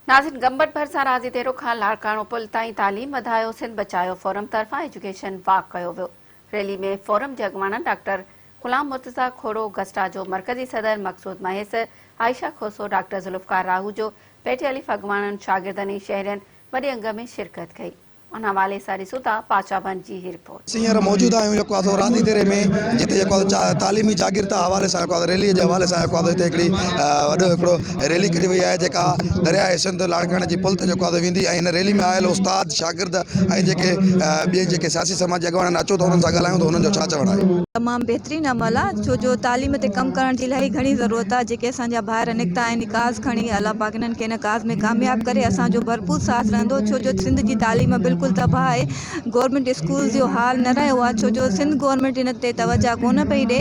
नाज़रीन, गंबट भरसा राज़ी तेरो खां लाड़काणो पुल ताईं तालीम वधायो सिंध बचायो फोरम तरफ़ां एजुकेशन वॉक कयो वियो। रैली में फोरम जे अॻुवाणनि डॉक्टर ग़ुलाम मुर्तज़ा खोड़ो, गस्टा जो मरकज़ी सदर मक़सूद महेस, आयशा खोसो, डॉक्टर ज़ुल्फ़कार राहूजो, पेटे अलीफ अॻुवाणनि, शागिर्दनि, शहरियनि वॾे अंग में शिरकत कई। उन हवाले सां ॾिसूं था पाचाबन जी ही रिपोर्ट। हींअर मौजूद आहियूं रांदी तेरे में, जिते तालीमी जागीरता हवाले सां रैली जे हवाले सां हिते हिकिड़ी वॾो हिकिड़ो रैली कढी वई आहे, जेका दरियाए सिंध लाड़काणे जी पुल ते वेंदी। ऐं हिन रैली में आयल उस्ताद, शागिर्द ऐं जेके ॿिए जेके सियासी समाज जे अॻुवान अचो त उन्हनि सां ॻाल्हायूं त उन्हनि जो छा चवणु आहे। तमामु बहितरीनु अमल आहे, छो जो तालीम ते कमु करण जी इलाही घणी ज़रूरत आहे। जेके असांजा ॿाहिरि निकिता आहिनि काज़ खणी, अलाह पाक इन्हनि खे इन काज़ में कामयाबु करे, असांजो भरपूर साथ रहंदो। छो जो सिंध जी तालीम बिल्कुलु तबाह आहे। गवर्नमेंट स्कूल जो हाल न रहियो आहे, छो जो सिंध गवर्नमेंट इन ते तवजा कोन पई ॾे।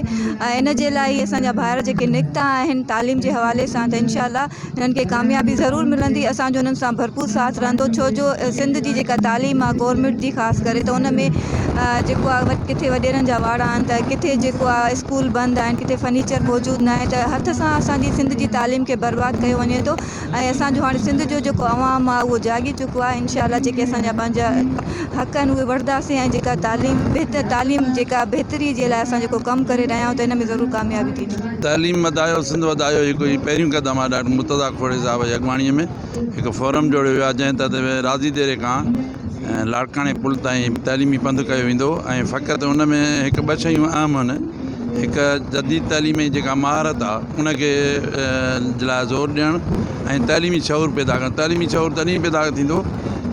इन जे लाइ असांजा ॿार जेके निकिता आहिनि तालीम जे हवाले सां, त इंशाअल्लाह हिननि खे कामयाबी ज़रूरु मिलंदी। असांजो हुननि सां भरपूर साथ रहंदो, छो जो सिंध जी जेका तालीम आहे गवर्नमेंट जी ख़ासि करे, त उन में जेको आहे किथे वॾेरनि जा वाड़ा आहिनि, त किथे जेको आहे स्कूल बंदि आहिनि, किथे फर्नीचर मौजूदु न आहे, त हथ सां असांजी सिंध जी तालीम खे बर्बादु कयो वञे थो। ऐं असांजो हाणे सिंध जो जेको अवाम आहे उहो जागी चुको आहे। इंशाअल्लाह जेके असांजा पंहिंजा हक़ आहिनि उहे वठंदासीं, ऐं जेका तालीम जेका बहितरी जे लाइ असां जेको कमु करे रहिया आहियूं, त हिन में ज़रूरु कामयाबी थींदी। तालीम वधायो सिंध वधायो हिकु पहिरियों क़दम आहे डॉक्टर मुर्तज़ा खोड़े साहिब जी अॻुवाणीअ में हिकु फोरम जोड़ियो वियो आहे, जंहिं तहत राज़ी तेरे खां लाड़काणे पुल ताईं तालीमी पंधु कयो वेंदो। ऐं फ़क़ति उन में हिकु ॿ शयूं अहम आहिनि। हिकु जदीद तालीम जी जेका महारत आहे उनखे जे लाइ ज़ोर ॾियणु ऐं तालीमी शऊर पैदा करणु। तालीमी शऊर तॾहिं पैदा थींदो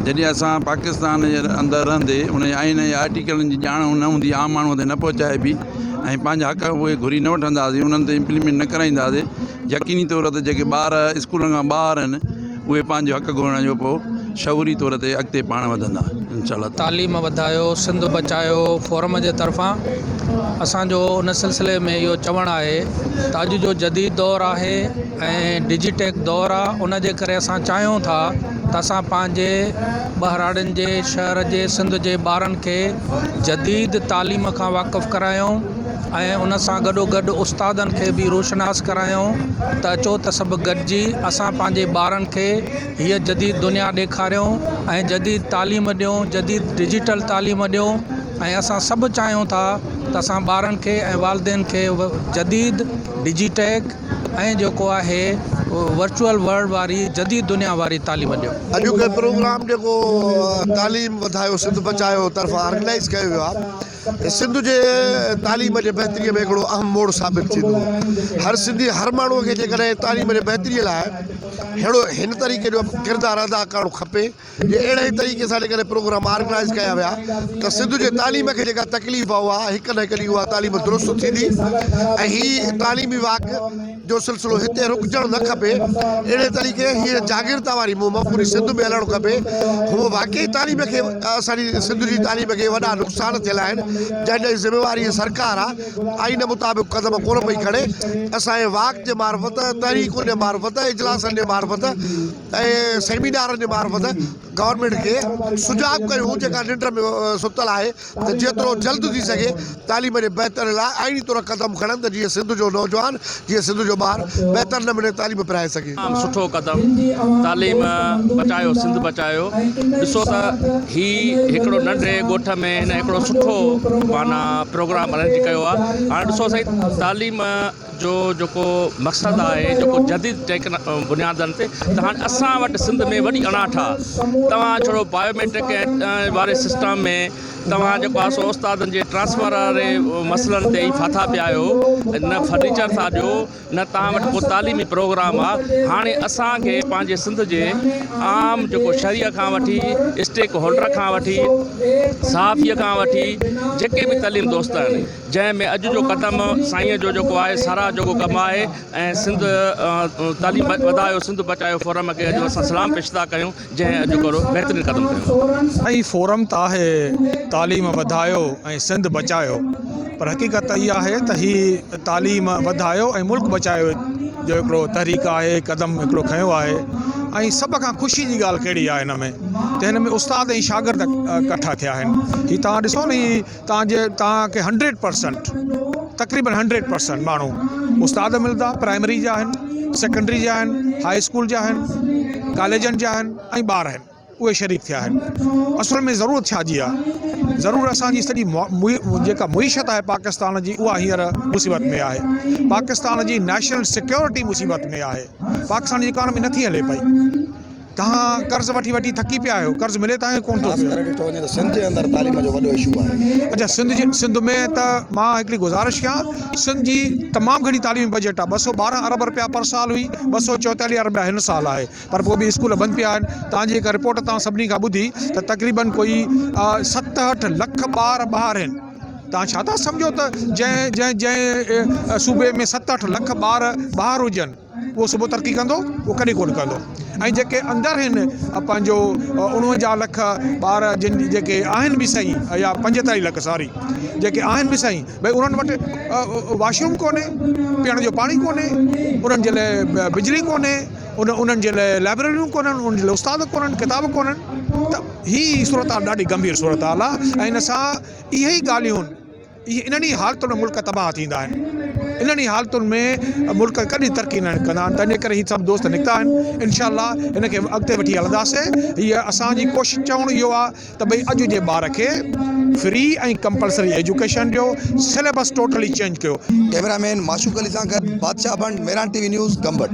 जॾहिं असां पाकिस्तान जे अंदरि रहंदे उन आइन या आर्टिकलनि जी ॼाण न हूंदी, आम माण्हूअ ते न पहुचाए बि, ऐं पंहिंजा हक़ उहे घुरी न वठंदासीं, उन्हनि ते इम्प्लीमेंट न कराईंदासीं, यकीनी तौर ते जेके ॿार स्कूलनि खां ॿाहिरि आहिनि उहे पंहिंजो हक़ घुरण जो पोइ शऊरी तौर ते अॻिते पाण वधंदा इंशाअल्लाह। तालीम वधायो सिंध बचायो फोरम जे तरफ़ां असांजो उन सिलसिले में इहो चवणु आहे त अॼु जो जदीद दौरु आहे ऐं डिजिटेक दौरु आहे। उन जे करे असां चाहियूं था त असां पंहिंजे ॿाहिराड़नि जे शहर जे सिंध जे ॿारनि खे जदीद तालीम खां वाक़ुफ़ु करायूं ऐं उन सां गॾोगॾु उस्तादनि खे बि रोशनास करायूं त अचो त सभु गॾिजी असां पंहिंजे ॿारनि खे हीअ जदीद दुनिया ॾेखारियूं ऐं जदीद तालीम ॾियूं, जदीद डिजिटल तालीम ॾियूं। ऐं असां सभु चाहियूं था त असां ॿारनि खे ऐं वालिदेन खे जदीद डिजिटेक ऐं जेको आहे वर्चुअल वर्ल्ड वारी जदीद दुनिया वारी तालीम ॾियूं। अॼु जो प्रोग्राम जेको तालीम वधायो सिंध बचायो तरफ़ां ऑर्गेनाइज़ कयो वियो आहे, सिंध जे तालीम जे बहितरीअ में हिकिड़ो अहम मोड़ साबित थींदो। हर सिंधी हर माण्हूअ खे जेकॾहिं तालीम जे बहितरीअ लाइ अहिड़ो हिन तरीक़े जो किरदारु अदा करणु खपे, जे अहिड़े ई तरीक़े सां जेकॾहिं प्रोग्राम ऑर्गेनाइज़ कया विया त सिंध जे तालीम खे जेका तकलीफ़ आहे हिकु न हिकु ॾींहुं उहा तालीम दुरुस्त थींदी। ऐं हीअ तालीमी वाक जो सिलसिलो हिते रुकजणु न खपे। अहिड़े तरीक़े हीअ जागीरता वारी मुहिम पूरी सिंध में हलणु खपे। उहो वाक़ई तालीम खे असांजी सिंध जी तालीम खे वॾा नुक़सान थियल आहिनि, जंहिंजी ज़िम्मेवारी सरकार आहे, आइन मुताबिक़ क़दम कोन पई खणे। असांजे वाक जे मार्फत, तहरीकुनि जे मार्फत, इजलासनि जे मार्फत ऐं सेमिनारनि जे मार्फत गवर्नमेंट खे सुझाव कयूं जेका निंड में सुतल आहे त जेतिरो जल्द थी सघे तालीम जे बहितर लाइ आइनी तौर क़दम खणनि, त जीअं सिंध जो नौजवान, जीअं सिंध जो ॿार बहितर नमूने तालीम पिराए सघे। सुठो क़दम तालीम बचायो सिंध बचायो। ॾिसो त ही हिकिड़ो नंढे ॻोठ में हिन हिकिड़ो सुठो माना प्रोग्राम अरेंज कयो आहे। हाणे ॾिसो साईं, तालीम जो जेको मक़सदु आहे जेको जदीद बुनियादनि ते, त हाणे असां वटि सिंध में वॾी अणाठ आहे। तव्हां छड़ो बायोमेट्रिक वारे सिस्टम में तव्हां जेको आहे सो उस्तादनि जे ट्रांसफर वारे मसइलनि ते ई फाथा पिया आहियो, न फर्नीचर था ॾियो, न तव्हां वटि को तालीमी प्रोग्राम आहे। हाणे असांखे पंहिंजे सिंध जे आम जेको शहरीअ खां वठी स्टेक होल्डर खां वठी सहाफ़ीअ खां वठी जेके बि तालीम दोस्त आहिनि, जंहिंमें अॼु जो क़दम साईंअ जो जेको आहे सारा जेको कमु आहे ऐं सिंध तालीम वधायो सिंध बचायो फोरम खे अॼु असां सलाम पेश था कयूं, जंहिं अॼु करो बहितरीनु क़दम कयो। ऐं फोरम त आहे तालीम वधायो ऐं सिंध बचायो, पर हक़ीक़त इहा आहे त हीअ तालीम वधायो ऐं मुल्क बचायो जो हिकिड़ो तहरीक आहे, क़दम हिकिड़ो खयों आहे। ऐं सभ खां ख़ुशी जी ॻाल्हि कहिड़ी आहे हिन में, त हिन में उस्ताद ऐं शागिर्द इकट्ठा थिया आहिनि। हीअ तव्हां ॾिसो न, हीअ तव्हांखे 100% तक़रीबन 100% माण्हू उस्ताद मिलंदा, प्राइमरी जा आहिनि, सेकेंडरी जा आहिनि, हाई स्कूल जा आहिनि, कॉलेजनि जा आहिनि ऐं ॿार आहिनि उहे शरीक थिया आहिनि। असल में ज़रूरत छा जी आहे? ज़रूरु असांजी सॼी जेका मुईशत आहे पाकिस्तान जी उहा हींअर मुसीबत में आहे। पाकिस्तान जी नेशनल सिक्योरिटी मुसीबत में आहे। पाकिस्तान जी इकॉनमी नथी हले पई। तव्हां कर्ज़ु वठी वठी थकी पिया आहियो, कर्ज़ु मिले तव्हांखे कोन थो पियो। सिंध जे अंदरि तालीम जो वॾो इशू आहे। अच्छा, सिंध में त मां हिकिड़ी गुज़ारिश कयां, सिंध जी तमामु घणी तालीमी बजट आहे। 212 अरब रुपया पर साल हुई, 244 अरब हिन साल आहे, पर पोइ बि स्कूल बंदि पिया आहिनि। तव्हांजी हिकु रिपोर्ट तव्हां सभिनी खां ॿुधी त तक़रीबन कोई 67 लख ॿार ॿाहिरि आहिनि। तव्हां छा था सम्झो त जंहिं सूबे में 67 लख ॿार ॿाहिरि हुजनि उहो सुबुह तरक़ी कंदो? उहो कॾहिं कोन कंदो। ऐं जेके अंदरि आहिनि पंहिंजो 49 लख ॿार जिन जेके आहिनि बि सही, या 45 लख सॉरी, जेके आहिनि बि सही, भई उन्हनि वटि वॉशरूम कोन्हे, पीअण जो पाणी कोन्हे, उन्हनि जे लाइ बिजली कोन्हे, उन्हनि जे लाइ लाइब्रेरियूं कोन्हनि, उन्हनि जे लाइ उस्ताद कोन्हनि, किताब कोन्हनि। त हीअ सूरत हाल ॾाढी गंभीर सूरत हाल आहे। ऐं इन सां इहे ई ॻाल्हियूं इन्हनि ई हालतुनि में मुल्क तबाह थींदा आहिनि। इन्हनि ई हालतुनि में मुल्क कॾहिं तरक़ी न कंदा आहिनि। तंहिंजे करे ही सभु दोस्त निकिता आहिनि। इनशाअल्लाह हिन खे अॻिते वठी हलंदासीं। हीअ असांजी कोशिशि चवणु इहो आहे त भई अॼु जे ॿार खे फ्री ऐं कंपलसरी एजुकेशन ॾियो, सिलेबस टोटली चेंज कयो। कैमरामैन माशूक अली सां गॾु बादशाह बंड, मेरान TV न्यूज़, गंबट।